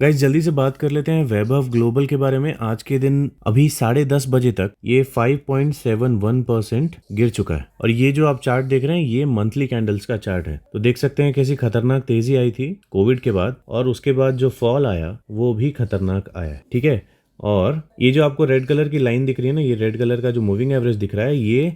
Guys जल्दी से बात कर लेते हैं वैभव ग्लोबल के बारे में। आज के दिन अभी 10:30 बजे तक ये 5.71% गिर चुका है और ये जो आप चार्ट देख रहे हैं ये मंथली कैंडल्स का चार्ट है। तो देख सकते हैं कैसी खतरनाक तेजी आई थी कोविड के बाद और उसके बाद जो फॉल आया वो भी खतरनाक आया, ठीक है। और ये जो आपको रेड कलर की लाइन दिख रही है ना, ये रेड कलर का जो मूविंग एवरेज दिख रहा है ये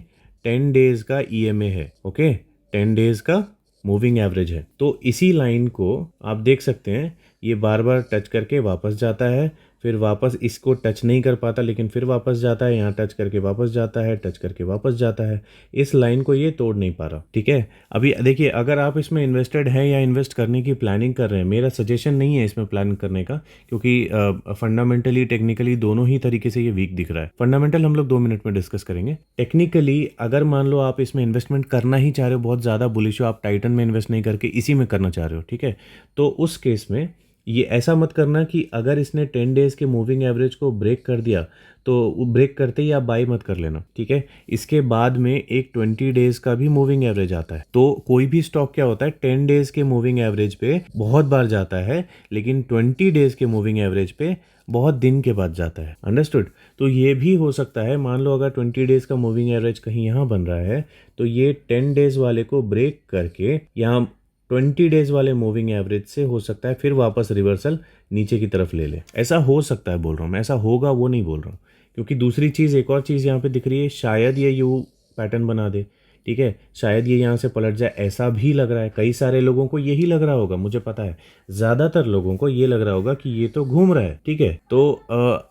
10 डेज का EMA है, ओके। 10 डेज का मूविंग एवरेज है। तो इसी लाइन को आप देख सकते हैं ये बार बार टच करके वापस जाता है, फिर वापस इसको टच नहीं कर पाता लेकिन फिर वापस जाता है, यहाँ टच करके वापस जाता है, टच करके वापस जाता है। इस लाइन को ये तोड़ नहीं पा रहा, ठीक है। अभी देखिए अगर आप इसमें इन्वेस्टेड हैं या इन्वेस्ट करने की प्लानिंग कर रहे हैं, मेरा सजेशन नहीं है इसमें प्लान करने का, क्योंकि फंडामेंटली टेक्निकली दोनों ही तरीके से ये वीक दिख रहा है। फंडामेंटल हम लोग 2 मिनट में डिस्कस करेंगे। टेक्निकली अगर मान लो आप इसमें इन्वेस्टमेंट करना ही चाह रहे हो, बहुत ज़्यादा बुलिश हो, आप टाइटन में इन्वेस्ट नहीं करके इसी में करना चाह रहे हो, ठीक है, तो उस केस में ये ऐसा मत करना कि अगर इसने 10 डेज के मूविंग एवरेज को ब्रेक कर दिया तो ब्रेक करते ही आप बाई मत कर लेना, ठीक है। इसके बाद में एक 20 डेज का भी मूविंग एवरेज आता है। तो कोई भी स्टॉक क्या होता है 10 डेज के मूविंग एवरेज पे बहुत बार जाता है, लेकिन 20 डेज के मूविंग एवरेज पे बहुत दिन के बाद जाता है। अंडरस्टूड। तो ये भी हो सकता है, मान लो अगर 20 डेज का मूविंग एवरेज कहीं यहाँ बन रहा है तो ये 10 डेज वाले को ब्रेक करके यहाँ 20 डेज वाले मूविंग एवरेज से हो सकता है फिर वापस रिवर्सल नीचे की तरफ ले ले। ऐसा हो सकता है बोल रहा हूँ मैं, ऐसा होगा वो नहीं बोल रहा हूँ। क्योंकि दूसरी चीज़, एक और चीज़ यहाँ पे दिख रही है, शायद ये यू पैटर्न बना दे, ठीक है, शायद ये यहाँ से पलट जाए, ऐसा भी लग रहा है। कई सारे लोगों को यही लग रहा होगा, मुझे पता है ज़्यादातर लोगों को ये लग रहा होगा कि ये तो घूम रहा है, ठीक है। तो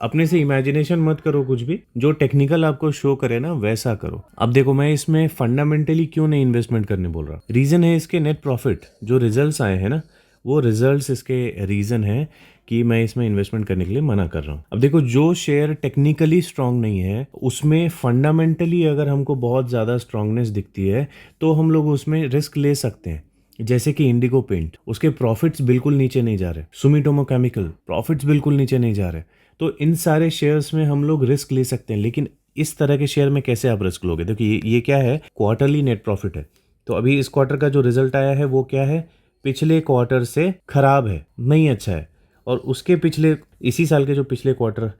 अपने से इमेजिनेशन मत करो, कुछ भी जो टेक्निकल आपको शो करे ना वैसा करो। अब देखो मैं इसमें फंडामेंटली क्यों नहीं इन्वेस्टमेंट करने बोल रहा, रीज़न है इसके नेट प्रॉफिट जो रिजल्ट्स आए हैं ना, वो रिजल्ट्स इसके रीज़न है कि मैं इसमें इन्वेस्टमेंट करने के लिए मना कर रहा हूँ। अब देखो जो शेयर टेक्निकली स्ट्रांग नहीं है उसमें फंडामेंटली अगर हमको बहुत ज़्यादा स्ट्रांगनेस दिखती है तो हम लोग उसमें रिस्क ले सकते हैं। जैसे कि इंडिगो पेंट, उसके प्रॉफिट्स बिल्कुल नीचे नहीं जा रहे। सुमिटोमो केमिकल प्रॉफिट्स बिल्कुल नीचे नहीं जा रहे। तो इन सारे शेयर्स में हम लोग रिस्क ले सकते हैं, लेकिन इस तरह के शेयर में कैसे आप रिस्क लोगे? देखिए ये क्या है, क्वार्टरली नेट प्रॉफिट है। तो अभी इस क्वार्टर का जो रिजल्ट आया है वो क्या है, पिछले क्वार्टर से खराब है, नहीं अच्छा है। और उसके पिछले इसी साल के जो पिछले क्वार्टर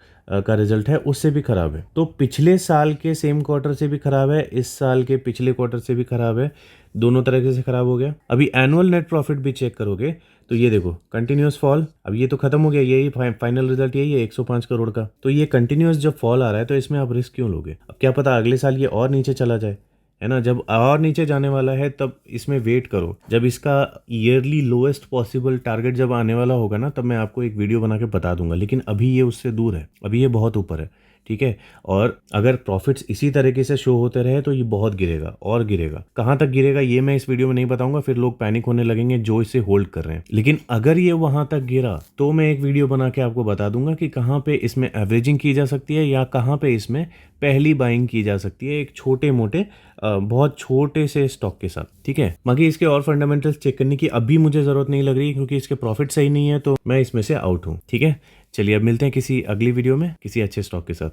का रिजल्ट है उससे भी खराब है। तो पिछले साल के सेम क्वार्टर से भी खराब है, इस साल के पिछले क्वार्टर से भी खराब है, दोनों तरीके से खराब हो गया। अभी एनुअल नेट प्रॉफिट भी चेक करोगे तो ये देखो कंटिन्यूस फॉल। अब ये तो खत्म हो गया, यही फाइनल रिजल्ट यही है 105 करोड़ का। तो ये कंटिन्यूस जब फॉल आ रहा है तो इसमें आप रिस्क क्यों लोगे? अब क्या पता अगले साल ये और नीचे चला जाए, है ना। जब और नीचे जाने वाला है तब इसमें वेट करो। जब इसका ईयरली लोएस्ट पॉसिबल टारगेट जब आने वाला होगा ना, तब मैं आपको एक वीडियो बना के बता दूंगा। लेकिन अभी ये उससे दूर है, अभी ये बहुत ऊपर है, ठीक है। और अगर प्रॉफिट्स इसी तरीके से शो होते रहे तो ये बहुत गिरेगा और गिरेगा। कहाँ तक गिरेगा ये मैं इस वीडियो में नहीं बताऊंगा, फिर लोग पैनिक होने लगेंगे जो इसे होल्ड कर रहे हैं। लेकिन अगर ये वहां तक गिरा तो मैं एक वीडियो बना के आपको बता दूंगा कि कहाँ पे इसमें एवरेजिंग की जा सकती है या कहाँ पे इसमें पहली बाइंग की जा सकती है, एक छोटे मोटे बहुत छोटे से स्टॉक के साथ, ठीक है। बाकी इसके और फंडामेंटल्स चेक करने की अभी मुझे जरूरत नहीं लग रही क्योंकि इसके प्रॉफिट सही नहीं है, तो मैं इसमें से आउट हूँ, ठीक है। चलिए अब मिलते हैं किसी अगली वीडियो में किसी अच्छे स्टॉक के साथ।